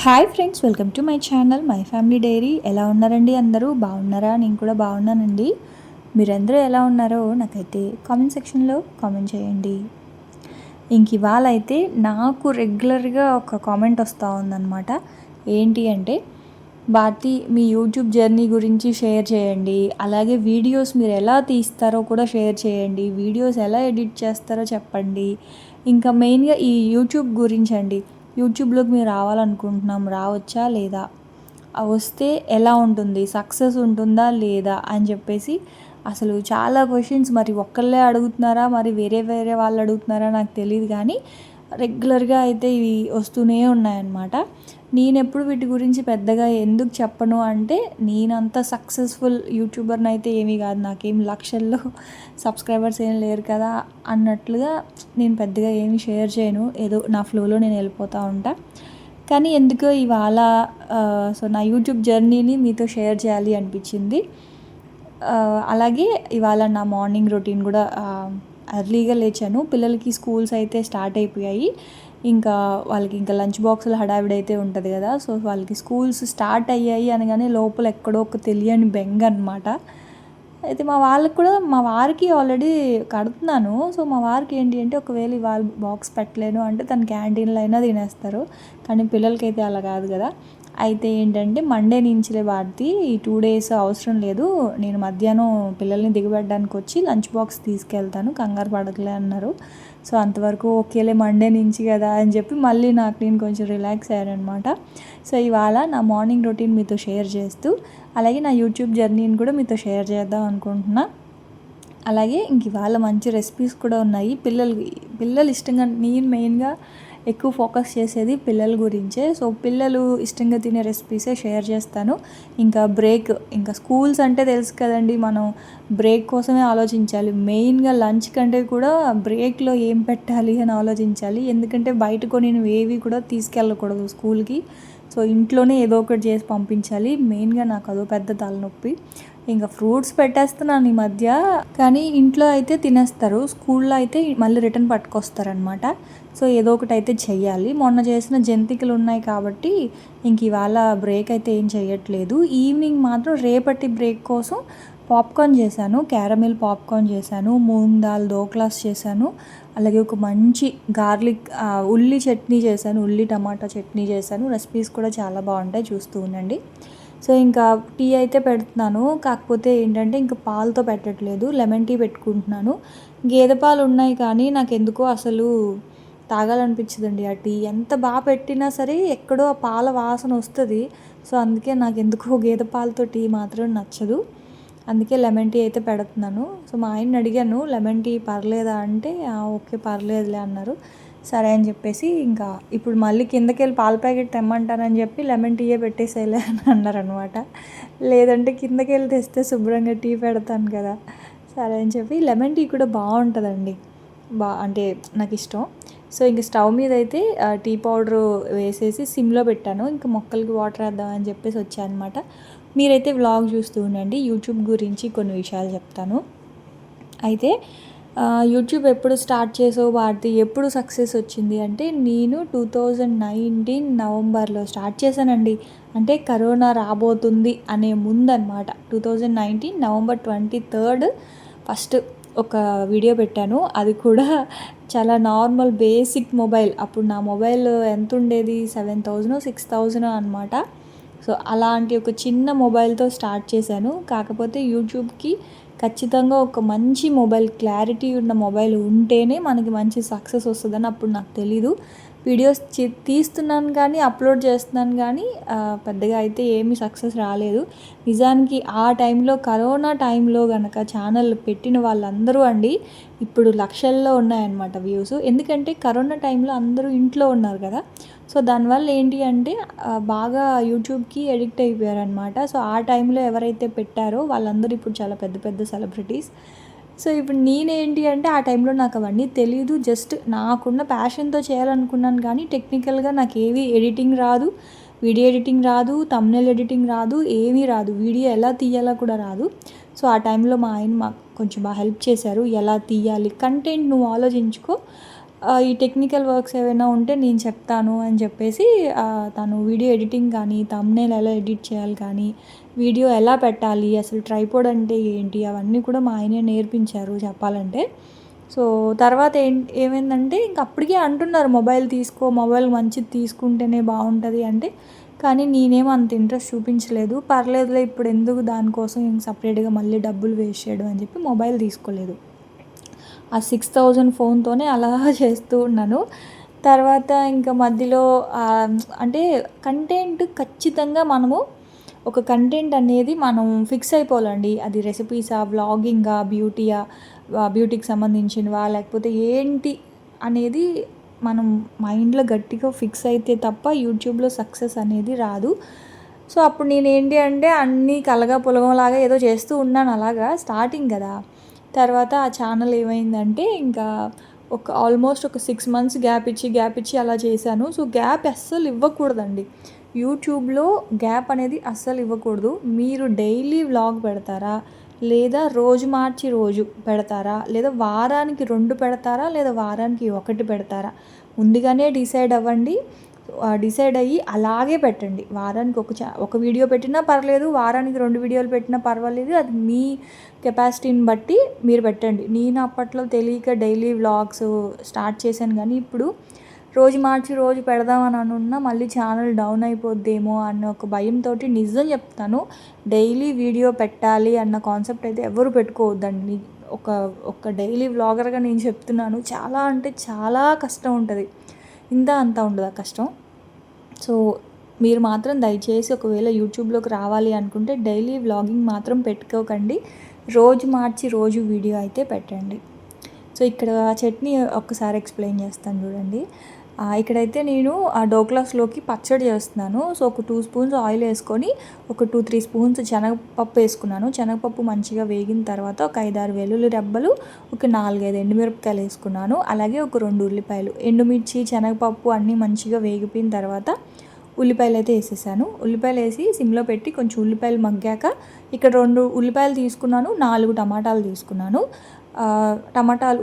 Hi friends, welcome to my channel my family dairy. ఎలా ఉన్నారండి? అందరూ బాగున్నారా? నేను కూడా బాగున్నానండి. మీరందరూ ఎలా ఉన్నారో నాకైతే కామెంట్ సెక్షన్లో కామెంట్ చేయండి. ఇంక ఇవాళ అయితే నాకు రెగ్యులర్గా ఒక కామెంట్ వస్తూ ఉందన్నమాట. ఏంటి అంటే, భారతి మీ యూట్యూబ్ జర్నీ గురించి షేర్ చేయండి, అలాగే వీడియోస్ మీరు ఎలా తీస్తారో కూడా షేర్ చేయండి, వీడియోస్ ఎలా ఎడిట్ చేస్తారో చెప్పండి, ఇంకా మెయిన్గా ఈ యూట్యూబ్ గురించి అండి. యూట్యూబ్లోకి మీరు రావాలనుకుంటున్నాం, రావచ్చా లేదా, వస్తే ఎలా ఉంటుంది, సక్సెస్ ఉంటుందా లేదా అని చెప్పేసి అసలు చాలా క్వశ్చన్స్ మరి ఒక్కళ్ళే అడుగుతున్నారా, మరి వేరే వేరే వాళ్ళు అడుగుతున్నారా నాకు తెలియదు, కానీ రెగ్యులర్గా అయితే ఇవి వస్తూనే ఉన్నాయన్నమాట. నేను ఎప్పుడు వీటి గురించి పెద్దగా ఎందుకు చెప్పను అంటే, నేనంత సక్సెస్ఫుల్ యూట్యూబర్ని అయితే ఏమీ కాదు, నాకేం లక్షల్లో సబ్స్క్రైబర్స్ ఏం లేరు కదా అన్నట్లుగా నేను పెద్దగా ఏమీ షేర్ చేయను. ఏదో నా ఫ్లోలో నేను వెళ్ళిపోతూ ఉంటా. కానీ ఎందుకో ఇవాళ సో నా యూట్యూబ్ జర్నీని మీతో షేర్ చేయాలి అనిపించింది. అలాగే ఇవాళ నా మార్నింగ్ రొటీన్ కూడా ఎర్లీగా లేచాను. పిల్లలకి స్కూల్స్ అయితే స్టార్ట్ అయిపోయాయి. ఇంకా వాళ్ళకి ఇంకా లంచ్ బాక్సులు హడావిడి అయితే ఉంటుంది కదా. సో వాళ్ళకి స్కూల్స్ స్టార్ట్ అయ్యాయి అనగానే లోపల ఎక్కడో ఒక తెలియని బెంగ అనమాట. అయితే మా వారికి ఆల్రెడీ కడుతున్నాను. సో మా వారికి ఏంటి అంటే, ఒకవేళ ఇవాళ బాక్స్ పెట్టలేను అంటే తను క్యాంటీన్లో అయినా తినేస్తారు. కానీ పిల్లలకైతే అలా కాదు కదా. అయితే ఏంటంటే, మండే నుంచిలే భారతి, ఈ 2 days అవసరం లేదు, నేను మధ్యాహ్నం పిల్లల్ని దిగబెట్టడానికి వచ్చి లంచ్ బాక్స్ తీసుకెళ్తాను, కంగారు పడకలే అన్నారు. సో అంతవరకు ఓకేలే, మండే నుంచి కదా అని చెప్పి మళ్ళీ నేను కొంచెం రిలాక్స్ అయ్యాను అనమాట. సో ఇవాళ నా మార్నింగ్ రొటీన్ మీతో షేర్ చేస్తూ, అలాగే నా యూట్యూబ్ జర్నీని కూడా మీతో షేర్ చేద్దాం అనుకుంటున్నా. అలాగే ఇంక ఇవాళ మంచి రెసిపీస్ కూడా ఉన్నాయి. పిల్లలు ఇష్టంగా, నేను మెయిన్గా ఎక్కువ ఫోకస్ చేసేది పిల్లల గురించే. సో పిల్లలు ఇష్టంగా తినే రెసిపీసే షేర్ చేస్తాను. ఇంకా స్కూల్స్ అంటే తెలుసు కదండి, మనం బ్రేక్ కోసమే ఆలోచించాలి. మెయిన్గా లంచ్ కంటే కూడా బ్రేక్లో ఏం పెట్టాలి అని ఆలోచించాలి. ఎందుకంటే బయట కొనినవి ఏవి కూడా తీసుకెళ్ళకూడదు స్కూల్కి. సో ఇంట్లోనే ఏదో ఒకటి చేసి పంపించాలి. మెయిన్గా నాకు అదో పెద్ద తలనొప్పి. ఇంకా ఫ్రూట్స్ పెట్టేస్తున్నాను ఈ మధ్య, కానీ ఇంట్లో అయితే తినేస్తారు, స్కూల్లో అయితే మళ్ళీ రిటర్న్ పట్టుకొస్తారనమాట. సో ఏదో ఒకటి అయితే చెయ్యాలి. మొన్న చేసిన జంతికలు ఉన్నాయి కాబట్టి ఇంక ఇవాళ బ్రేక్ అయితే ఏం చేయట్లేదు. ఈవినింగ్ మాత్రం రేపటి బ్రేక్ కోసం పాప్కార్న్ చేశాను, క్యారమిల్ పాప్కార్న్ చేశాను, మూంగ్ దాల్ దోక్లాస్ చేశాను, అలాగే ఒక మంచి గార్లిక్ ఉల్లి చట్నీ చేశాను, ఉల్లి టమాటా చట్నీ చేశాను. రెసిపీస్ కూడా చాలా బాగుంటాయి, చూస్తూ ఉండండి. సో ఇంకా టీ అయితే పెడుతున్నాను, కాకపోతే ఏంటంటే ఇంకా పాలతో పెట్టట్లేదు, లెమన్ టీ పెట్టుకుంటున్నాను. గేదె పాలు ఉన్నాయి కానీ నాకు ఎందుకో అసలు తాగాలనిపించదండి ఆ టీ. ఎంత బాగా పెట్టినా సరే ఎక్కడో ఆ పాల వాసన వస్తుంది. సో అందుకే నాకు ఎందుకో గేదె పాలతో టీ మాత్రం నచ్చదు. అందుకే లెమన్ టీ అయితే పెడుతున్నాను. సో మా ఆయన్ని అడిగాను, లెమన్ టీ పర్లేదా అంటే ఓకే పర్లేదులే అన్నారు. సరే అని చెప్పేసి ఇంకా ఇప్పుడు మళ్ళీ కిందకి వెళ్ళి పాల ప్యాకెట్ తెమ్మంటానని చెప్పి లెమన్ టీయే పెట్టేసేలే అని అన్నారనమాట. లేదంటే కిందకి వెళ్ళి తెస్తే శుభ్రంగా టీ పెడతాను కదా. సరే అని చెప్పి లెమన్ టీ కూడా బాగుంటుందండి, అంటే నాకు ఇష్టం. సో ఇంక స్టవ్ మీద అయితే టీ పౌడరు వేసేసి సిమ్లో పెట్టాను. ఇంకా మొక్కలకి వాటర్ వేద్దామని చెప్పేసి వచ్చాను అనమాట. మీరైతే వ్లాగ్ చూస్తూ ఉండండి, యూట్యూబ్ గురించి కొన్ని విషయాలు చెప్తాను. అయితే యూట్యూబ్ ఎప్పుడు స్టార్ట్ చేసావు భారతి, ఎప్పుడు సక్సెస్ వచ్చింది అంటే, నేను 2019 నవంబర్లో స్టార్ట్ చేశానండి. అంటే కరోనా రాబోతుంది అనే ముందన్నమాట. 2019 నవంబర్ 23rd ఫస్ట్ ఒక వీడియో పెట్టాను. అది కూడా చాలా నార్మల్ బేసిక్ మొబైల్. అప్పుడు నా మొబైల్ ఎంత ఉండేది, 7,000 6,000 అనమాట. సో అలాంటి ఒక చిన్న మొబైల్తో స్టార్ట్ చేశాను. కాకపోతే యూట్యూబ్కి ఖచ్చితంగా ఒక మంచి మొబైల్, క్లారిటీ ఉన్న మొబైల్ ఉంటేనే మనకి మంచి సక్సెస్ వస్తుందని అప్పుడు నాకు తెలీదు. వీడియోస్ తీస్తున్నాను కానీ, అప్లోడ్ చేస్తున్నాను కానీ పెద్దగా అయితే ఏమీ సక్సెస్ రాలేదు. నిజానికి ఆ టైంలో, కరోనా టైంలో కనుక ఛానల్ పెట్టిన వాళ్ళందరూ అండి ఇప్పుడు లక్షల్లో ఉన్నాయన్నమాట వ్యూస్. ఎందుకంటే కరోనా టైంలో అందరూ ఇంట్లో ఉన్నారు కదా. సో దానివల్ల ఏంటి అంటే బాగా యూట్యూబ్కి ఎడిక్ట్ అయిపోయారనమాట. సో ఆ టైంలో ఎవరైతే పెట్టారో వాళ్ళందరూ ఇప్పుడు చాలా పెద్ద పెద్ద సెలబ్రిటీస్. సో ఇప్పుడు నేనేంటి అంటే, ఆ టైంలో నాకు అవన్నీ తెలీదు. జస్ట్ నాకున్న ప్యాషన్తో చేయాలనుకున్నాను కానీ టెక్నికల్గా నాకు ఏవి ఎడిటింగ్ రాదు, వీడియో ఎడిటింగ్ రాదు, థంబ్నెయిల్ ఎడిటింగ్ రాదు, ఏమీ రాదు, వీడియో ఎలా తీయాలో కూడా రాదు. సో ఆ టైంలో మా ఆయన మాకు కొంచెం బాగా హెల్ప్ చేశారు. ఎలా తీయాలి, కంటెంట్ నువ్వు ఆలోచించుకో, ఈ టెక్నికల్ వర్క్స్ ఏవైనా ఉంటే నేను చెప్తాను అని చెప్పేసి తను వీడియో ఎడిటింగ్ కానీ, థంబ్‌నెయిల్ ఎలా ఎడిట్ చేయాలి కానీ, వీడియో ఎలా పెట్టాలి, అసలు ట్రైపాడ్ అంటే ఏంటి, అవన్నీ కూడా మా ఆయనే నేర్పించారు చెప్పాలంటే. సో తర్వాత ఏమైందంటే ఇంక అప్పటికే అంటున్నారు మొబైల్ తీసుకో, మొబైల్ మంచిది తీసుకుంటేనే బాగుంటుంది అంటే, కానీ నేనేమో అంత ఇంట్రెస్ట్ చూపించలేదు. పర్లేదులే ఇప్పుడు ఎందుకు దానికోసం సపరేట్గా మళ్ళీ డబ్బులు వేస్ట్ చేయడం అని చెప్పి మొబైల్ తీసుకోలేదు. ఆ 6000 ఫోన్తోనే అలా చేస్తూ ఉన్నాను. తర్వాత ఇంకా మధ్యలో అంటే కంటెంట్ ఖచ్చితంగా మనము ఒక కంటెంట్ అనేది మనం ఫిక్స్ అయిపోవాలండి. అది రెసిపీసా, వ్లాగింగా, బ్యూటీకి సంబంధించినవా, లేకపోతే ఏంటి అనేది మనం మైండ్లో గట్టిగా ఫిక్స్ అయితే తప్ప యూట్యూబ్లో సక్సెస్ అనేది రాదు. సో అప్పుడు నేనేంటి అంటే అన్నీ కలగా ఏదో చేస్తూ ఉన్నాను అలాగా, స్టార్టింగ్ కదా. తర్వాత ఆ ఛానల్ ఏమైందంటే ఇంకా ఆల్మోస్ట్ ఒక 6 మంత్స్ గ్యాప్ ఇచ్చి అలా చేశాను. సో గ్యాప్ అస్సలు ఇవ్వకూడదండి. యూట్యూబ్లో గ్యాప్ అనేది అస్సలు ఇవ్వకూడదు. మీరు డైలీ వ్లాగ్ పెడతారా, లేదా రోజు మార్చి రోజు పెడతారా, లేదా వారానికి 2 పెడతారా, లేదా వారానికి 1 పెడతారా, ముందుగానే డిసైడ్ అవ్వండి. డిసైడ్ అయ్యి అలాగే పెట్టండి. వారానికి ఒక వీడియో పెట్టినా పర్లేదు, వారానికి 2 వీడియోలు పెట్టినా పర్వాలేదు. అది మీ కెపాసిటీని బట్టి మీరు పెట్టండి. నేను అప్పట్లో తెలియక డైలీ వ్లాగ్స్ స్టార్ట్ చేశాను, కానీ ఇప్పుడు రోజు మార్చి రోజు పెడదామని అనున్నా మళ్ళీ ఛానల్ డౌన్ అయిపోద్దేమో అన్న ఒక భయంతో నిజం చెప్తాను, డైలీ వీడియో పెట్టాలి అన్న కాన్సెప్ట్ అయితే ఎవరు పెట్టుకోవద్దండి. ఒక డైలీ వ్లాగర్గా నేను చెప్తున్నాను, చాలా అంటే చాలా కష్టం ఉంటుంది. అంతా ఉండదు ఆ కష్టం. సో మీరు మాత్రం దయచేసి ఒకవేళ యూట్యూబ్లోకి రావాలి అనుకుంటే డైలీ వ్లాగింగ్ మాత్రం పెట్టుకోకండి. రోజు మార్చి రోజు వీడియో అయితే పెట్టండి. సో ఇక్కడ చట్నీ ఒక్కసారి ఎక్స్ప్లెయిన్ చేస్తాను చూడండి. ఇక్కడైతే నేను ఆ డోక్లాస్లోకి పచ్చడి చేస్తున్నాను. సో ఒక 2 స్పూన్స్ ఆయిల్ వేసుకొని ఒక 2-3 స్పూన్స్ శనగపప్పు వేసుకున్నాను. శనగపప్పు మంచిగా వేగిన తర్వాత ఒక 5-6 వెల్లుల్లి రెబ్బలు, ఒక 4-5 ఎండుమిరపకాయలు వేసుకున్నాను. అలాగే ఒక 2 ఉల్లిపాయలు, ఎండుమిర్చి, శనగపప్పు అన్నీ మంచిగా వేగిపోయిన తర్వాత ఉల్లిపాయలు అయితే వేసేసాను. ఉల్లిపాయలు వేసి సిమ్లో పెట్టి కొంచెం ఉల్లిపాయలు మగ్గాక ఇక్కడ 2 ఉల్లిపాయలు తీసుకున్నాను, 4 టమాటాలు తీసుకున్నాను.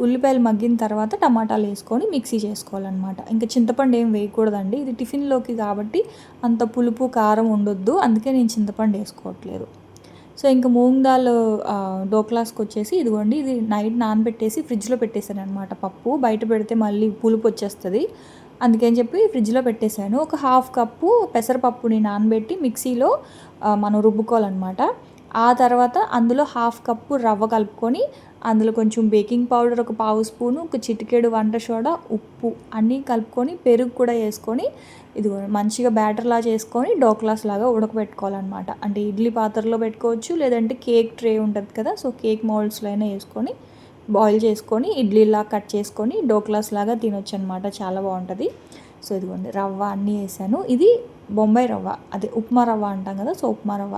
ఉల్లిపాయలు మగ్గిన తర్వాత టమాటాలు వేసుకొని మిక్సీ చేసుకోవాలన్నమాట. ఇంకా చింతపండు ఏం వేయకూడదండి, ఇది టిఫిన్లోకి కాబట్టి అంత పులుపు కారం ఉండొద్దు, అందుకే నేను చింతపండు వేసుకోవట్లేదు. సో ఇంకా మూంగ్ దాల్ డోక్లాస్కి వచ్చేసి ఇదిగోండి, ఇది నైట్ నానబెట్టేసి ఫ్రిడ్జ్లో పెట్టేశాను అనమాట. పప్పు బయట పెడితే మళ్ళీ పులుపు వచ్చేస్తుంది, అందుకని చెప్పి ఫ్రిడ్జ్లో పెట్టేశాను. ఒక 1/2 కప్పు పెసరపప్పుని నానబెట్టి మిక్సీలో మనం రుబ్బుకోవాలన్నమాట. ఆ తర్వాత అందులో 1/2 కప్పు రవ్వ కలుపుకొని అందులో కొంచెం బేకింగ్ పౌడర్ ఒక 1/2 స్పూను, ఒక చిటికెడు వంట సోడా, ఉప్పు అన్నీ కలుపుకొని పెరుగు కూడా వేసుకొని ఇది మంచిగా బ్యాటర్లా చేసుకొని డోక్లాస్ లాగా ఉడకబెట్టుకోవాలన్నమాట. అంటే ఇడ్లీ పాత్రలో పెట్టుకోవచ్చు, లేదంటే కేక్ ట్రే ఉంటుంది కదా, సో కేక్ మోల్డ్స్లో అయినా వేసుకొని బాయిల్ చేసుకొని ఇడ్లీలా కట్ చేసుకొని డోక్లాస్ లాగా తినొచ్చు అనమాట, చాలా బాగుంటుంది. సో ఇదిగోండి రవ్వ అన్నీ వేసాను. ఇది బొంబాయి రవ్వ, అదే ఉప్మా రవ్వ అంటాం కదా, సో ఉప్మా రవ్వ.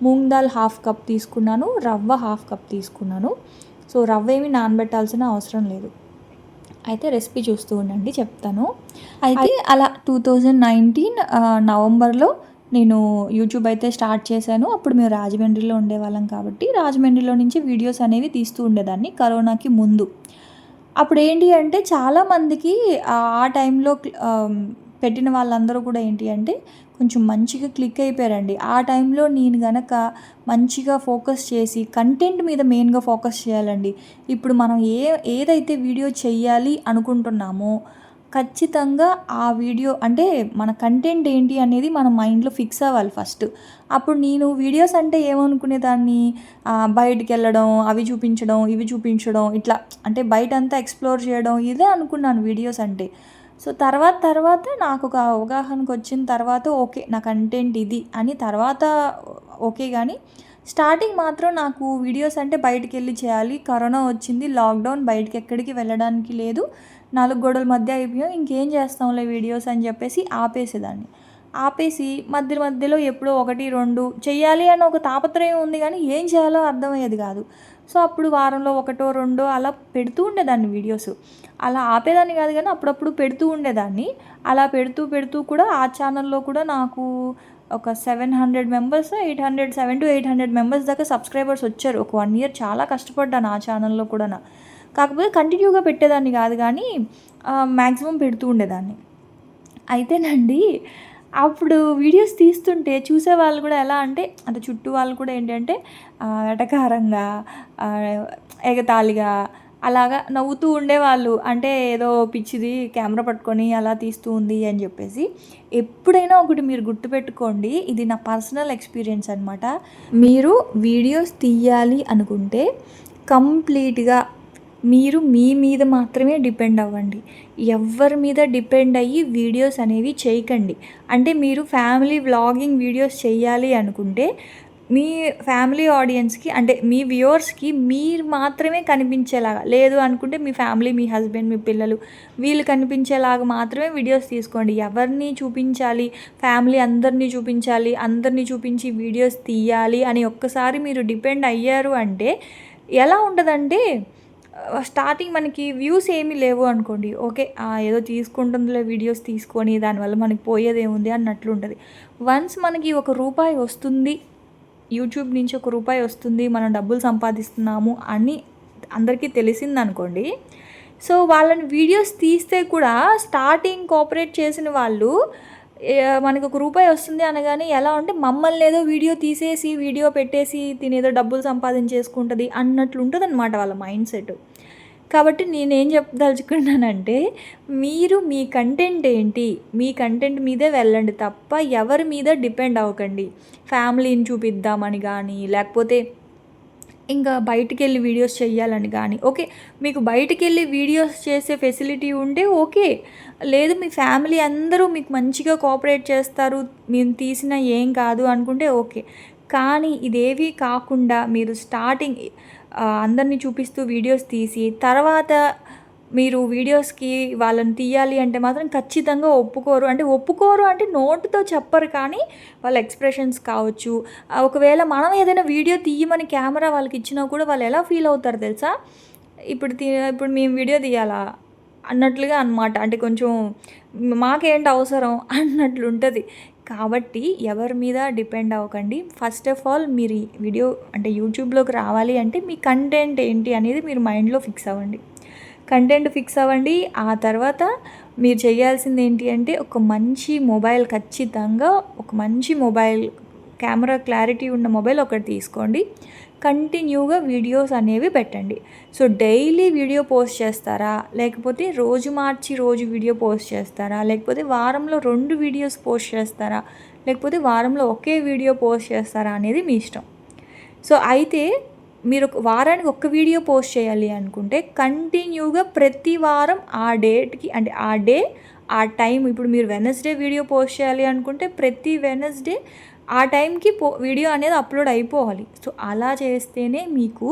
మూంగ్ దాల్ 1/2 కప్ తీసుకున్నాను, రవ్వ 1/2 కప్ తీసుకున్నాను. సో రవ్వ ఏమి నానబెట్టాల్సిన అవసరం లేదు. అయితే రెసిపీ చూస్తూ ఉండండి, చెప్తాను. అయితే అలా 2019 నవంబర్లో నేను యూట్యూబ్ అయితే స్టార్ట్ చేశాను. అప్పుడు మేము రాజమండ్రిలో ఉండేవాళ్ళం కాబట్టి రాజమండ్రిలో నుంచి వీడియోస్ అనేవి తీస్తూ ఉండేదాన్ని కరోనాకి ముందు. అప్పుడు ఏంటి అంటే చాలామందికి ఆ టైంలో పెట్టిన వాళ్ళందరూ కూడా ఏంటి అంటే కొంచెం మంచిగా క్లిక్ అయిపోయారండి. ఆ టైంలో నేను గనక మంచిగా ఫోకస్ చేసి కంటెంట్ మీద మెయిన్గా ఫోకస్ చేయాలండి. ఇప్పుడు మనం ఏదైతే వీడియో చెయ్యాలి అనుకుంటున్నామో ఖచ్చితంగా ఆ వీడియో అంటే మన కంటెంట్ ఏంటి అనేది మన మైండ్లో ఫిక్స్ అవ్వాలి ఫస్ట్. అప్పుడు నేను వీడియోస్ అంటే ఏమనుకునేదాన్ని, బయటికి వెళ్ళడం, అవి చూపించడం, ఇవి చూపించడం, ఇట్లా అంటే బయటంతా ఎక్స్ప్లోర్ చేయడం, ఇదే అనుకున్నాను వీడియోస్ అంటే. సో తర్వాత నాకు ఒక అవగాహనకు వచ్చిన తర్వాత ఓకే నా కంటెంట్ ఇది అని తర్వాత ఓకే, కానీ స్టార్టింగ్ మాత్రం నాకు వీడియోస్ అంటే బయటికి వెళ్ళి చేయాలి. కరోనా వచ్చింది, లాక్డౌన్, బయటికి ఎక్కడికి వెళ్ళడానికి లేదు, 4 గోడల మధ్య అయిపోయాం, ఇంకేం చేస్తాంలే వీడియోస్ అని చెప్పేసి ఆపేసి మధ్యలో ఎప్పుడో 1-2 చెయ్యాలి అని ఒక తాపత్రయం ఉంది, కానీ ఏం చేయాలో అర్థమయ్యేది కాదు. సో అప్పుడు వారంలో 1-2 అలా పెడుతూ ఉండేదాన్ని వీడియోస్. అలా ఆపేదాన్ని కాదు, కానీ అప్పుడప్పుడు పెడుతూ ఉండేదాన్ని. అలా పెడుతూ కూడా ఆ ఛానల్లో కూడా నాకు ఒక 700 మెంబర్స్, 700-800 మెంబర్స్ దాకా సబ్స్క్రైబర్స్ వచ్చారు. ఒక 1 ఇయర్ చాలా కష్టపడ్డాను ఆ ఛానల్లో కూడా. కాకపోతే కంటిన్యూగా పెట్టేదాన్ని కాదు కానీ మ్యాక్సిమం పెడుతూ ఉండేదాన్ని. అయితేనండి అప్పుడు వీడియోస్ తీస్తుంటే చూసేవాళ్ళు కూడా ఎలా అంటే చుట్టూ వాళ్ళు కూడా ఏంటంటే వెటకారంగా, ఎగతాళిగా అలాగా నవ్వుతూ ఉండేవాళ్ళు. అంటే ఏదో పిచ్చిది కెమెరా పట్టుకొని అలా తీస్తూ ఉంది అని చెప్పేసి. ఎప్పుడైనా ఒకటి మీరు గుర్తుపెట్టుకోండి, ఇది నా పర్సనల్ ఎక్స్పీరియన్స్ అనమాట. మీరు వీడియోస్ తీయాలి అనుకుంటే కంప్లీట్గా మీరు మీ మీద మాత్రమే డిపెండ్ అవ్వండి. ఎవరి మీద డిపెండ్ అయ్యి వీడియోస్ అనేవి చేయకండి. అంటే మీరు ఫ్యామిలీ వ్లాగింగ్ వీడియోస్ చేయాలి అనుకుంటే మీ ఫ్యామిలీ ఆడియన్స్కి అంటే మీ వ్యూవర్స్కి మీరు మాత్రమే కనిపించేలాగా, లేదు అనుకుంటే మీ ఫ్యామిలీ, మీ హస్బెండ్, మీ పిల్లలు వీళ్ళు కనిపించేలాగా మాత్రమే వీడియోస్ తీసుకోండి. ఎవరిని చూపించాలి, ఫ్యామిలీ అందరినీ చూపించాలి, అందరినీ చూపించి వీడియోస్ తీయాలి అని ఒక్కసారి మీరు డిపెండ్ అయ్యారు అంటే ఎలా ఉంటుందంటే, స్టార్టింగ్ మనకి వ్యూస్ ఏమీ లేవు అనుకోండి, ఓకే ఏదో తీసుకుంటుందిలే వీడియోస్ తీసుకొని దానివల్ల మనకి పోయేది ఏముంది అన్నట్లు ఉంటుంది. వన్స్ మనకి ₹1 వస్తుంది, యూట్యూబ్ నుంచి ₹1 వస్తుంది, మనం డబ్బులు సంపాదిస్తున్నాము అని అందరికీ తెలిసిందనుకోండి, సో వాళ్ళని వీడియోస్ తీస్తే కూడా స్టార్టింగ్ కోఆపరేట్ చేసిన వాళ్ళు మనకు ₹1 వస్తుంది అనగానే ఎలా అంటే మమ్మల్ని ఏదో వీడియో తీసేసి వీడియో పెట్టేసి తినేదో డబ్బులు సంపాదించేసుకుంటుంది అన్నట్లు ఉంటుంది అనమాట వాళ్ళ మైండ్ సెట్. కాబట్టి నేనేం చెప్పదలుచుకున్నానంటే, మీరు మీ కంటెంట్ ఏంటి, మీ కంటెంట్ మీదే వెళ్ళండి తప్ప ఎవరి మీద డిపెండ్ అవ్వకండి. ఫ్యామిలీని చూపిద్దామని కానీ, లేకపోతే ఇంకా బయటికెళ్ళి వీడియోస్ చేయాలని కానీ, ఓకే మీకు బయటికెళ్ళి వీడియోస్ చేసే ఫెసిలిటీ ఉంటే ఓకే, లేదు మీ ఫ్యామిలీ అందరూ మీకు మంచిగా కోఆపరేట్ చేస్తారు, మేము తీసిన ఏం కాదు అనుకుంటే ఓకే. కానీ ఇదేవి కాకుండా మీరు స్టార్టింగ్ అందరినీ చూపిస్తూ వీడియోస్ తీసి తర్వాత మీరు వీడియోస్కి వాళ్ళని తీయాలి అంటే మాత్రం ఖచ్చితంగా ఒప్పుకోరు. అంటే ఒప్పుకోరు అంటే నోటితో చెప్పరు కానీ వాళ్ళ ఎక్స్ప్రెషన్స్ కావచ్చు. ఒకవేళ మనం ఏదైనా వీడియో తీయమని కెమెరా వాళ్ళకి ఇచ్చినా కూడా వాళ్ళు ఎలా ఫీల్ అవుతారు తెలుసా? ఇప్పుడు మేము వీడియో తీయాలా అన్నట్లుగా అనమాట. అంటే కొంచెం మాకేంటి అవసరం అన్నట్లుంటుంది. కాబట్టి ఎవరి మీద డిపెండ్ అవ్వకండి. ఫస్ట్ ఆఫ్ ఆల్ మీరు వీడియో అంటే యూట్యూబ్లోకి రావాలి అంటే మీ కంటెంట్ ఏంటి అనేది మీరు మైండ్లో ఫిక్స్ అవ్వండి. కంటెంట్ ఫిక్స్ అవ్వండి. ఆ తర్వాత మీరు చేయాల్సింది ఏంటి అంటే ఒక మంచి మొబైల్, ఖచ్చితంగా ఒక మంచి మొబైల్, కెమెరా క్లారిటీ ఉన్న మొబైల్ ఒకటి తీసుకోండి. కంటిన్యూగా వీడియోస్ అనేవి పెట్టండి. సో డైలీ వీడియో పోస్ట్ చేస్తారా, లేకపోతే రోజు మార్చి రోజు వీడియో పోస్ట్ చేస్తారా, లేకపోతే వారంలో 2 వీడియోస్ పోస్ట్ చేస్తారా, లేకపోతే వారంలో ఒకే వీడియో పోస్ట్ చేస్తారా అనేది మీ ఇష్టం. సో అయితే మీరు వారానికి ఒక్క వీడియో పోస్ట్ చేయాలి అనుకుంటే కంటిన్యూగా ప్రతి వారం ఆ డేట్కి అంటే ఆ డే ఆ టైం, ఇప్పుడు మీరు వెనస్డే వీడియో పోస్ట్ చేయాలి అనుకుంటే ప్రతి వెనస్డే ఆ టైంకి వీడియో అనేది అప్లోడ్ అయిపోవాలి. సో అలా చేస్తేనే మీకు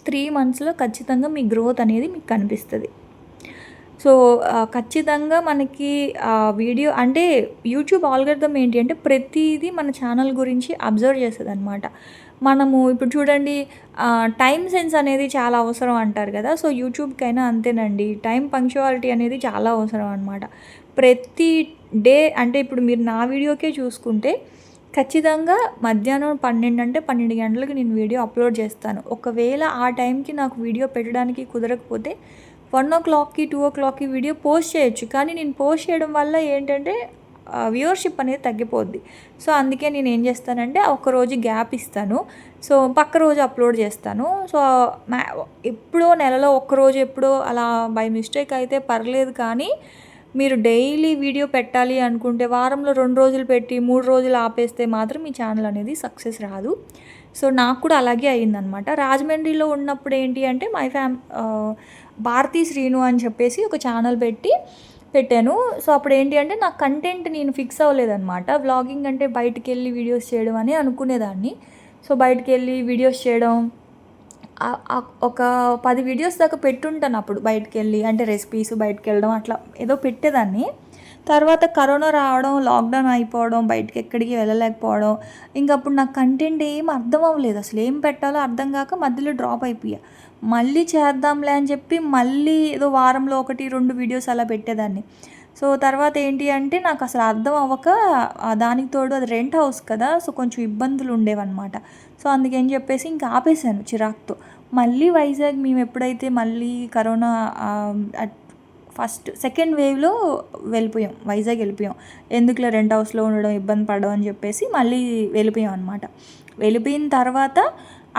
3 monthsలో ఖచ్చితంగా మీ గ్రోత్ అనేది మీకు కనిపిస్తుంది. సో ఖచ్చితంగా మనకి వీడియో అంటే యూట్యూబ్ ఆల్గరిథం ఏంటి అంటే ప్రతిదీ మన ఛానల్ గురించి అబ్జర్వ్ చేస్తుంది అనమాట. మనము ఇప్పుడు చూడండి, టైం సెన్స్ అనేది చాలా అవసరం అంటారు కదా. సో యూట్యూబ్కైనా అంతేనండి, టైం పంక్చువాలిటీ అనేది చాలా అవసరం అనమాట. ప్రతి డే అంటే ఇప్పుడు మీరు నా వీడియోకే చూసుకుంటే ఖచ్చితంగా మధ్యాహ్నం 12 అంటే 12 గంటలకు నేను వీడియో అప్లోడ్ చేస్తాను. ఒకవేళ ఆ టైంకి నాకు వీడియో పెట్టడానికి కుదరకపోతే 1 o'clockకి 2 o'clockకి వీడియో పోస్ట్ చేయొచ్చు. కానీ నేను పోస్ట్ చేయడం వల్ల ఏంటంటే వ్యూవర్షిప్ అనేది తగ్గిపోద్ది. సో అందుకే నేను ఏం చేస్తానంటే ఒకరోజు గ్యాప్ ఇస్తాను. సో పక్క రోజు అప్లోడ్ చేస్తాను. సో ఎప్పుడో నెలలో ఒక్కరోజు ఎప్పుడో అలా బై మిస్టేక్ అయితే పర్లేదు. కానీ మీరు డైలీ వీడియో పెట్టాలి అనుకుంటే వారంలో 2 రోజులు పెట్టి 3 రోజులు ఆపేస్తే మాత్రం మీ ఛానల్ అనేది సక్సెస్ రాదు. సో నాకు కూడా అలాగే అయ్యిందనమాట. రాజమండ్రిలో ఉన్నప్పుడు ఏంటి అంటే భారతీ శ్రీను అని చెప్పేసి ఒక ఛానల్ పెట్టాను. సో అప్పుడు ఏంటి అంటే నా కంటెంట్ నేను ఫిక్స్ అవ్వలేదన్నమాట. వ్లాగింగ్ అంటే బయటికి వెళ్ళి వీడియోస్ చేయడం అని అనుకునేదాన్ని. సో బయటికి వెళ్ళి వీడియోస్ చేయడం ఒక 10 వీడియోస్ దాకా పెట్టుంటాను అప్పుడు బయటికి వెళ్ళి, అంటే రెసిపీస్ బయటికి వెళ్ళడం అట్లా ఏదో పెట్టేదాన్ని. తర్వాత కరోనా రావడం, లాక్డౌన్ అయిపోవడం, బయటికి ఎక్కడికి వెళ్ళలేకపోవడం, ఇంకప్పుడు నాకు కంటెంట్ ఏం అర్థం అవ్వలేదు. అసలు ఏం పెట్టాలో అర్థం కాక మధ్యలో డ్రాప్ అయిపోయా. మళ్ళీ చేద్దాంలే అని చెప్పి మళ్ళీ ఏదో వారంలో 1-2 వీడియోస్ అలా పెట్టేదాన్ని. సో తర్వాత ఏంటి అంటే నాకు అసలు అర్థం అవ్వక దానికి తోడు అది రెంట్ హౌస్ కదా, సో కొంచెం ఇబ్బందులు ఉండేవన్నమాట. సో అందుకని చెప్పేసి ఇంకా ఆపేసాను చిరాకుతో. మళ్ళీ వైజాగ్ మేము ఎప్పుడైతే మళ్ళీ కరోనా సెకండ్ వేవ్లో వైజాగ్ వెళ్ళిపోయాం. ఎందుకులే రెంట్ హౌస్లో ఉండడం, ఇబ్బంది పడడం అని చెప్పేసి మళ్ళీ వెళ్ళిపోయాం అనమాట. వెళ్ళిపోయిన తర్వాత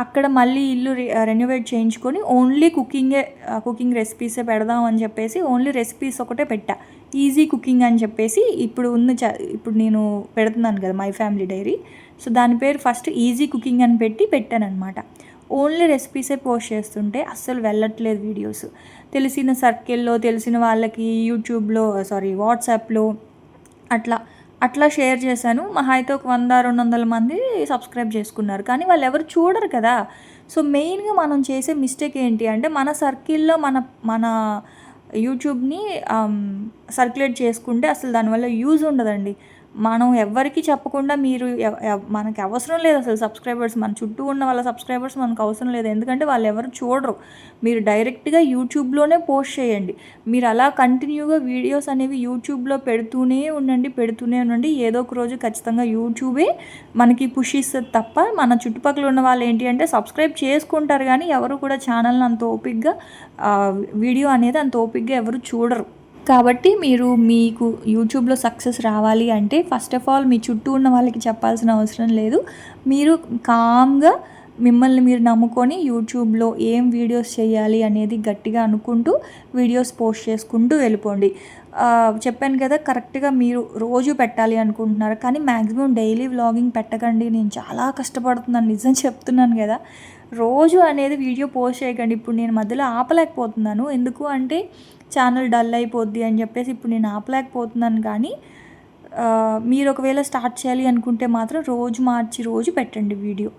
అక్కడ మళ్ళీ ఇల్లు రెనోవేట్ చేయించుకొని ఓన్లీ కుకింగ్ రెసిపీసే పెడదాం అని చెప్పేసి ఓన్లీ రెసిపీస్ ఒకటే పెట్టా. ఈజీ కుకింగ్ అని చెప్పేసి ఇప్పుడు నేను పెడుతున్నాను కదా మై ఫ్యామిలీ డైరీ. సో దాని పేరు ఫస్ట్ ఈజీ కుకింగ్ అని పెట్టానన్నమాట. ఓన్లీ రెసిపీసే పోస్ట్ చేస్తుంటే అస్సలు వెళ్ళట్లేదు వీడియోస్. తెలిసిన సర్కిల్లో తెలిసిన వాళ్ళకి వాట్సాప్లో అట్లా షేర్ చేశాను. మహా అయితే ఒక 100-200 మంది సబ్స్క్రైబ్ చేసుకున్నారు, కానీ వాళ్ళు ఎవరు చూడరు కదా. సో మెయిన్గా మనం చేసే మిస్టేక్ ఏంటి అంటే మన సర్కిల్లో మన యూట్యూబ్ని సర్క్యులేట్ చేసుకుంటే అసలు దానివల్ల యూజ్ ఉండదండి. మనం ఎవ్వరికి చెప్పకుండా మనకి అవసరం లేదు అసలు సబ్స్క్రైబర్స్, మన చుట్టూ ఉన్న వాళ్ళ సబ్స్క్రైబర్స్ మనకు అవసరం లేదు. ఎందుకంటే వాళ్ళు ఎవరు చూడరు. మీరు డైరెక్ట్గా యూట్యూబ్లోనే పోస్ట్ చేయండి. మీరు అలా కంటిన్యూగా వీడియోస్ అనేవి యూట్యూబ్లో పెడుతూనే ఉండండి. ఏదో ఒక రోజు ఖచ్చితంగా యూట్యూబే మనకి పుష్ ఇస్తుంది తప్ప మన చుట్టుపక్కల ఉన్న వాళ్ళు ఏంటి అంటే సబ్స్క్రైబ్ చేసుకుంటారు, కానీ ఎవరు కూడా ఛానల్ని అంత ఓపిక్గా వీడియో అనేది అంత ఓపిక్గా ఎవరు చూడరు. కాబట్టి మీకు యూట్యూబ్లో సక్సెస్ రావాలి అంటే ఫస్ట్ ఆఫ్ ఆల్ మీ చుట్టూ ఉన్న వాళ్ళకి చెప్పాల్సిన అవసరం లేదు. మీరు కామ్గా మిమ్మల్ని మీరు నమ్ముకొని యూట్యూబ్లో ఏం వీడియోస్ చేయాలి అనేది గట్టిగా అనుకుంటూ వీడియోస్ పోస్ట్ చేసుకుంటూ వెళ్ళిపోండి. చెప్పాను కదా, కరెక్ట్గా మీరు రోజు పెట్టాలి అనుకుంటున్నారు, కానీ మ్యాక్సిమం డైలీ వ్లాగింగ్ పెట్టకండి. నేను చాలా కష్టపడుతున్నాను, నిజం చెప్తున్నాను కదా. రోజు అనేది వీడియో పోస్ట్ చేయకండి. ఇప్పుడు నేను మధ్యలో ఆపలేకపోతున్నాను, ఎందుకు అంటే ఛానల్ డల్ అయిపోద్ది అని చెప్పేసి ఇప్పుడు నేను ఆపలేకపోతున్నాను. కానీ మీరు ఒకవేళ స్టార్ట్ చేయాలి అనుకుంటే మాత్రం రోజు మార్చి రోజు పెట్టండి వీడియో.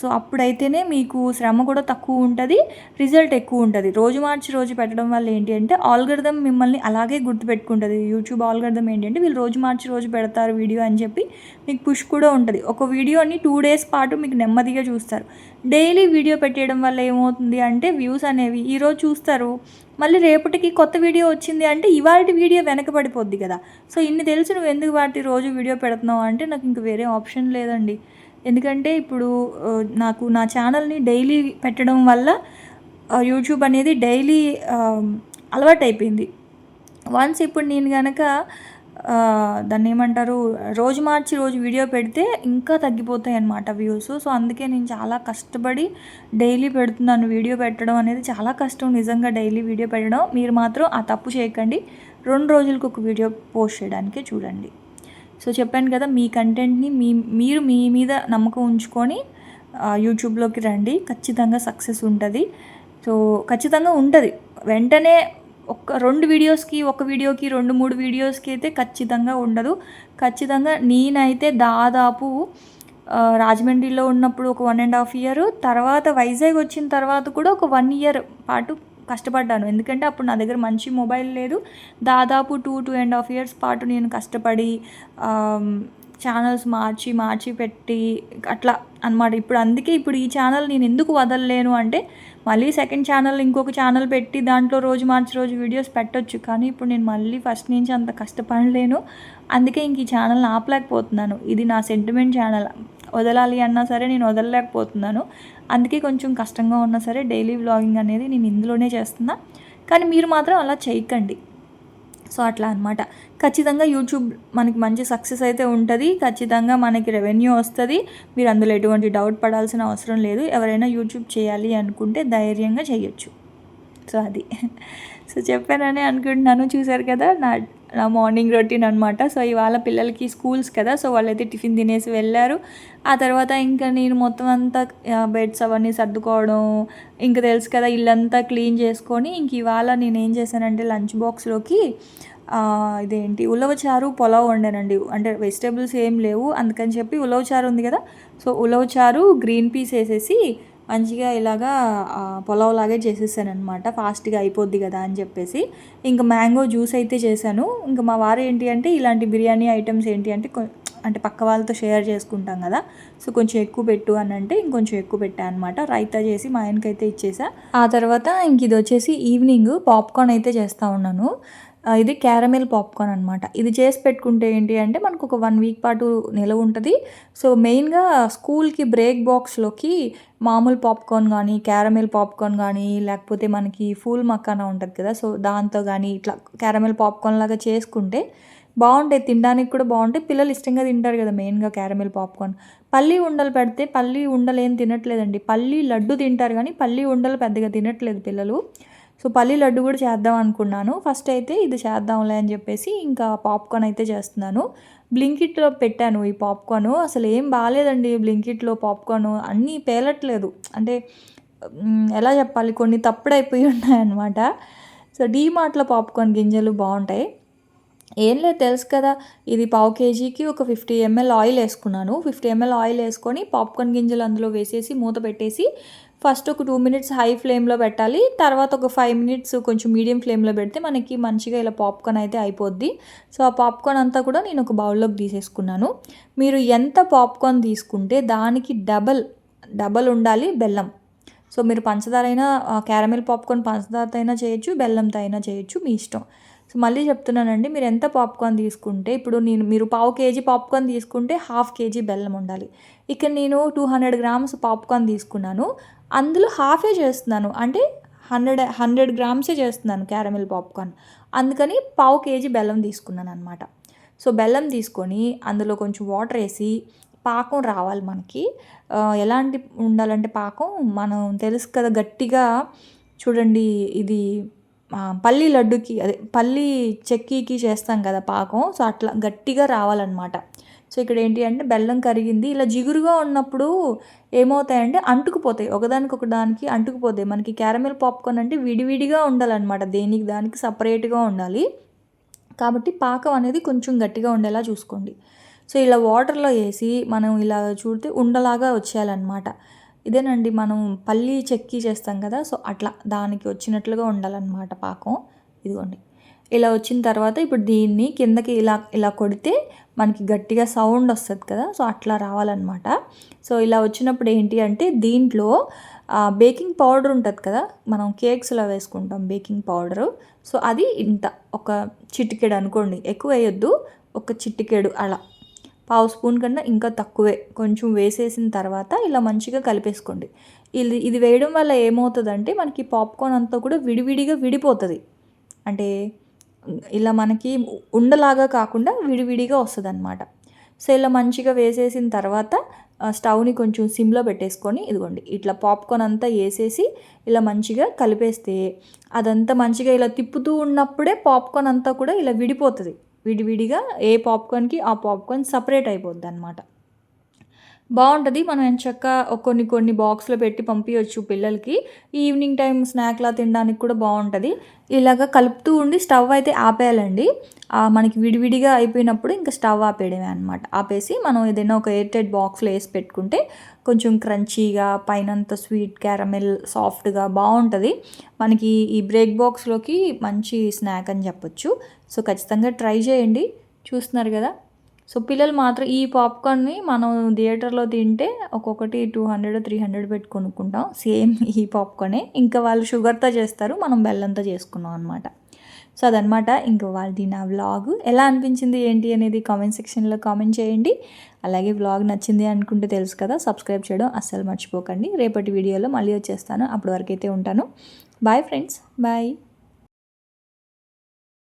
సో అప్పుడైతేనే మీకు శ్రమ కూడా తక్కువ ఉంటుంది, రిజల్ట్ ఎక్కువ ఉంటుంది. రోజు మార్చి రోజు పెట్టడం వల్ల ఏంటి అంటే ఆల్గరిథం మిమ్మల్ని అలాగే గుర్తుపెట్టుకుంటుంది. యూట్యూబ్ ఆల్గరిథం ఏంటి అంటే వీళ్ళు రోజు మార్చి రోజు పెడతారు వీడియో అని చెప్పి మీకు పుష్ కూడా ఉంటుంది. ఒక వీడియోని 2 days పాటు మీకు నెమ్మదిగా చూస్తారు. డైలీ వీడియో పెట్టేయడం వల్ల ఏమవుతుంది అంటే వ్యూస్ అనేవి ఈరోజు చూస్తారు, మళ్ళీ రేపటికి కొత్త వీడియో వచ్చింది అంటే ఇవాళ వీడియో వెనకబడిపోద్ది కదా. సో ఇన్ని తెలిసి నువ్వు ఎందుకు రోజు వీడియో పెడుతున్నావు అంటే నాకు ఇంక వేరే ఆప్షన్ లేదండి. ఎందుకంటే ఇప్పుడు నాకు నా ఛానల్ని డైలీ పెట్టడం వల్ల యూట్యూబ్ అనేది డైలీ అలవాటు అయిపోయింది. వన్స్ ఇప్పుడు నేను కనుక దాన్ని ఏమంటారు రోజు మార్చి రోజు వీడియో పెడితే ఇంకా తగ్గిపోతాయి అన్నమాట వ్యూస్. సో అందుకే నేను చాలా కష్టపడి డైలీ పెడుతున్నాను. వీడియో పెట్టడం అనేది చాలా కష్టం నిజంగా, డైలీ వీడియో పెట్టడం. మీరు మాత్రం ఆ తప్పు చేయకండి. 2 రోజులకు ఒక వీడియో పోస్ట్ చేయడానికే చూడండి. సో చెప్పాను కదా, మీ కంటెంట్ని మీరు మీ మీద నమ్మకం ఉంచుకొని యూట్యూబ్లోకి రండి, ఖచ్చితంగా సక్సెస్ ఉంటుంది. సో ఖచ్చితంగా ఉంటుంది. వెంటనే ఒక 2 వీడియోస్కి, ఒక వీడియోకి 2-3 వీడియోస్కి అయితే ఖచ్చితంగా ఉండదు. ఖచ్చితంగా నేనైతే దాదాపు రాజమండ్రిలో ఉన్నప్పుడు ఒక 1.5 year, తర్వాత వైజాగ్ వచ్చిన తర్వాత కూడా ఒక 1 year పాటు కష్టపడ్డాను. ఎందుకంటే అప్పుడు నా దగ్గర మంచి మొబైల్ లేదు. దాదాపు 2.5 years పాటు నేను కష్టపడి ఛానల్స్ మార్చి పెట్టి అట్లా అనమాట. అందుకే ఇప్పుడు ఈ ఛానల్ నేను ఎందుకు వదలలేను అంటే మళ్ళీ సెకండ్ ఛానల్, ఇంకొక ఛానల్ పెట్టి దాంట్లో రోజు మార్చి రోజు వీడియోస్ పెట్టొచ్చు, కానీ ఇప్పుడు నేను మళ్ళీ ఫస్ట్ నుంచి అంత కష్టపడలేను. అందుకే ఇంక ఈ ఛానల్ని ఆపలేకపోతున్నాను. ఇది నా సెంటిమెంట్ ఛానల్, వదలాలి అన్నా సరే నేను వదలలేకపోతున్నాను. అందుకే కొంచెం కష్టంగా ఉన్నా సరే డైలీ వ్లాగింగ్ అనేది నేను ఇందులోనే చేస్తున్నా. కానీ మీరు మాత్రం అలా చేయకండి. సో అట్లా అనమాట. ఖచ్చితంగా యూట్యూబ్ మనకి మంచి సక్సెస్ అయితే ఉంటుంది, ఖచ్చితంగా మనకి రెవెన్యూ వస్తుంది. మీరు అందులో ఎటువంటి డౌట్ పడాల్సిన అవసరం లేదు. ఎవరైనా యూట్యూబ్ చేయాలి అనుకుంటే ధైర్యంగా చేయొచ్చు. సో అది చెప్పానని అనుకుంటున్నాను. చూసారు కదా నా మార్నింగ్ రొటీన్ అనమాట. సో ఇవాళ పిల్లలకి స్కూల్స్ కదా, సో వాళ్ళైతే టిఫిన్ తినేసి వెళ్ళారు. ఆ తర్వాత ఇంకా నేను మొత్తం అంతా బెడ్స్ అవన్నీ సర్దుకోవడం, ఇంకా తెలుసు కదా ఇల్లంతా క్లీన్ చేసుకొని ఇంక ఇవాళ నేను ఏం చేశానంటే లంచ్ బాక్స్లోకి ఉలవచారు పులావ్ వండానండి. అంటే వెజిటేబుల్స్ ఏం లేవు, అందుకని చెప్పి ఉలవచారు ఉంది కదా, సో ఉలవచారు గ్రీన్ పీస్ వేసేసి మంచిగా ఇలాగా పులావ్ లాగే చేసేసాను అనమాట. ఫాస్ట్గా అయిపోద్ది కదా అని చెప్పేసి ఇంకా మ్యాంగో జ్యూస్ అయితే చేశాను. ఇంకా మా వారు ఏంటి అంటే ఇలాంటి బిర్యానీ ఐటమ్స్ ఏంటి అంటే పక్క వాళ్ళతో షేర్ చేసుకుంటాం కదా, సో కొంచెం ఎక్కువ పెట్టు అని అంటే ఇంకొంచెం ఎక్కువ పెట్టా అనమాట. రైతా చేసి మా ఆయనకైతే ఇచ్చేసా. ఆ తర్వాత ఇంక ఇది వచ్చేసి ఈవినింగ్ పాప్కార్న్ అయితే చేస్తూ ఉన్నాను. ఇది క్యారమెల్ పాప్కార్న్ అనమాట. ఇది చేసి పెట్టుకుంటే ఏంటి అంటే మనకు ఒక 1 వీక్ పాటు నిలవ ఉంటది. సో, మెయిన్‌గా స్కూల్‌కి బ్రేక్ బాక్స్‌లోకి మామూలు పాప్కార్న్ గానీ, క్యారమెల్ పాప్కార్న్ గానీ, లేకపోతే మనకి ఫూల్ మఖానా ఉంటది కదా! సో, దాంతో గానీ ఇట్లా క్యారమెల్ పాప్కార్న్ లాగా చేసుకుంటే బావుంటాయి. తినడానికి కూడా బావుంటాయి. పిల్లలు ఇష్టంగా తింటారు కదా! మెయిన్‌గా క్యారమెల్ పాప్కార్న్. పల్లి ఉండలు పెడితే పల్లి ఉండలేం తినట్లేదండి. పల్లి లడ్డు తింటారు గానీ, పల్లి ఉండలు పెద్దగా తినట్లేదు పిల్లలు. సో, పల్లి లడ్డు కూడా చేద్దాం అనుకున్నాను. ఫస్ట్ అయితే ఇది చేద్దాంలే అని చెప్పేసి ఇంకా పాప్కార్న్ అయితే చేస్తున్నాను. బ్లింకిట్‌లో పెట్టాను ఈ పాప్కార్ను. అసలేం బాలేదండి బ్లింకిట్‌లో పాప్కార్ను. అన్నీ పేలట్లేదు. అంటే ఎలా చెప్పాలి కొన్ని తప్పుడైపోయి ఉన్నాయన్నమాట. సో, డీమార్ట్‌లో పాప్కార్న్ గింజలు బావుంటాయి. ఏం లేదు తెలుసు కదా! ఇది పావు కేజీకి ఒక 50 ఎంఎల్ ఆయిల్ ఏసుకున్నాను. 50 ఎంఎల్ ఆయిల్ ఏసుకొని పాప్కార్న్ గింజలు అందులో వేసేసి మూత పెట్టేసి ఫస్ట్ ఒక 2 మినిట్స్ హై ఫ్లేమ్‌లో పెట్టాలి. తర్వాత ఒక 5 మినిట్స్ కొంచెం మీడియం ఫ్లేమ్‌లో పెడితే మనకి మంచిగా ఇలా పాప్కార్న్ అయితే అయిపోద్ది. సో, ఆ పాప్కార్న్ అంతా కూడా నేను ఒక బౌల్‌లోకి తీసేసుకున్నాను. మీరు ఎంత పాప్కార్న్ తీసుకుంటే దానికి డబల్ ఉండాలి బెల్లం. సో, మీరు పంచదార అయినా క్యారమెల్ పాప్కార్న్ పంచదారతో అయినా చేయొచ్చు, బెల్లంతో అయినా చేయొచ్చు మీ ఇష్టం. సో, మళ్ళీ చెప్తున్నానండి మీరు ఎంత పాప్కార్న్ తీసుకుంటే ఇప్పుడు మీరు పావు కేజీ పాప్కార్న్ తీసుకుంటే హాఫ్ కేజీ బెల్లం ఉండాలి. ఇక్కడ నేను 200 గ్రామ్స్ పాప్కార్న్ తీసుకున్నాను. అందులో హాఫే చేస్తున్నాను. అంటే 100 గ్రామ్సే చేస్తున్నాను క్యారమెల్ పాప్కార్న్. అందుకని పావు కేజీ బెల్లం తీసుకున్నాననమాట. సో, బెల్లం తీసుకొని అందులో కొంచెం వాటర్ ఏసి పాకం రావాలి మనకి. ఎలాంటి ఉండాలంటే పాకం మనం తెలుసు కదా! గట్టిగా చూడండి ఇది పల్లి లడ్డుకి అదే పల్లి చెక్కీకి చేస్తాం కదా పాకం. సో, అట్లా గట్టిగా రావాలనమాట. సో, ఇక్కడ ఏంటి అంటే బెల్లం కరిగింది. ఇలా జిగురుగా ఉన్నప్పుడు ఏమవుతాయంటే అంటుకుపోతాయి. ఒకదానికి అంటుకుపోతాయి. మనకి క్యారమెల్ పాప్కార్న్ అంటే విడివిడిగా ఉండాలనమాట. దేనికి దానికి సపరేట్‌గా ఉండాలి. కాబట్టి పాకం అనేది కొంచెం గట్టిగా ఉండేలా చూసుకోండి. సో, ఇలా వాటర్‌లో ఏసి మనం ఇలా చూడితే ఉండలాగా వచ్చేయాలనమాట. ఇదేనండి మనం పల్లి చెక్కీ చేస్తాం కదా! సో, అట్లా దానికి వచ్చినట్లుగా ఉండాలనమాట పాకం. ఇదిగోండి. ఇలా వచ్చిన తర్వాత ఇప్పుడు దీన్ని కిందకి ఇలా కొడితే మనకి గట్టిగా సౌండ్ వస్తది కదా! సో, అట్లా రావాలనమాట. సో, ఇలా వచ్చినప్పుడు ఏంటి అంటే దీంట్లో బేకింగ్ పౌడర్ ఉంటది కదా! మనం కేక్స్‌లో వేసుకుంటాం బేకింగ్ పౌడరు. సో, అది ఇంత ఒక చిటికెడు అనుకోండి. ఎక్కువ వేయొద్దు. ఒక చిటికెడు అలా. పావు స్పూన్ కన్నా ఇంకా తక్కువే. కొంచెం వేసేసిన తర్వాత ఇలా మంచిగా కలిపేసుకోండి. ఇది వేయడం వల్ల ఏమవుతదంటే మనకి పాప్కార్న్ అంతా కూడా విడివిడిగా విడిపోతది. అంటే ఇలా మనకి ఉండలాగా కాకుండా విడివిడిగా వస్తదనమాట. సో, ఇలా మంచిగా వేసేసిన తర్వాత స్టవ్‌ని కొంచెం సిమ్‌లో పెట్టేసుకొని ఇదిగోండి ఇట్లా పాప్కార్న్ అంతా ఏసేసి ఇలా మంచిగా కలిపేస్తే అదంతా మంచిగా ఇలా తిప్పుతూ ఉన్నప్పుడే పాప్కార్న్ అంతా కూడా ఇలా విడిపోతది. విడివిడిగా ఏ పాప్కార్న్‌కి ఆ పాప్కార్న్ సెపరేట్ అయిపోద్దనమాట. బావుంటది. మనం ఎంచక్కా కొన్ని బాక్స్‌లో పెట్టి పంపియొచ్చు పిల్లలకి. ఈవినింగ్ టైమ్ స్నాక్‌లా తినడానికి కూడా బావుంటది. ఇలాగ కలుపుతూ ఉండి స్టవ్ అయితే ఆపేయాలండి. మనకి విడివిడిగా అయిపోయినప్పుడు ఇంక స్టవ్ ఆపేయడమే అనమాట. ఆపేసి మనం ఏదైనా ఒక ఎయిర్ టైట్ బాక్స్‌లో ఏసి పెట్టుకుంటే కొంచెం క్రంచీగా పైనంతా స్వీట్ క్యారమెల్ సాఫ్ట్‌గా బావుంటది. మనకి ఈ బ్రేక్ బాక్స్‌లోకి మంచి స్నాక్ అని చెప్పొచ్చు. సో, ఖచ్చితంగా ట్రై చేయండి. చూస్తున్నారు గదా! సో, పిల్లలు మాత్రం ఈ పాప్‌కార్న్‌ని మనం థియేటర్‌లో తింటే ఒక్కొక్కటి 200, 300 పెట్టి కొనుక్కుంటాం. సేమ్ ఈ పాప్‌కార్నే. ఇంకా వాళ్ళు షుగర్‌తో చేస్తారు. మనం బెల్లంతో చేసుకున్నాం అనమాట. సో, అదనమాట. ఇంక వాళ్ళది నా వ్లాగు. ఎలా అనిపించింది ఏంటి అనేది కామెంట్ సెక్షన్‌లో కామెంట్ చేయండి. అలాగే వ్లాగ్ నచ్చింది అనుకుంటే తెలుసు కదా! సబ్స్క్రైబ్ చేయడం అస్సలు మర్చిపోకండి. రేపటి వీడియోలో మళ్ళీ వచ్చేస్తాను. అప్పటి వరకైతే ఉంటాను. Bye friends. బాయ్.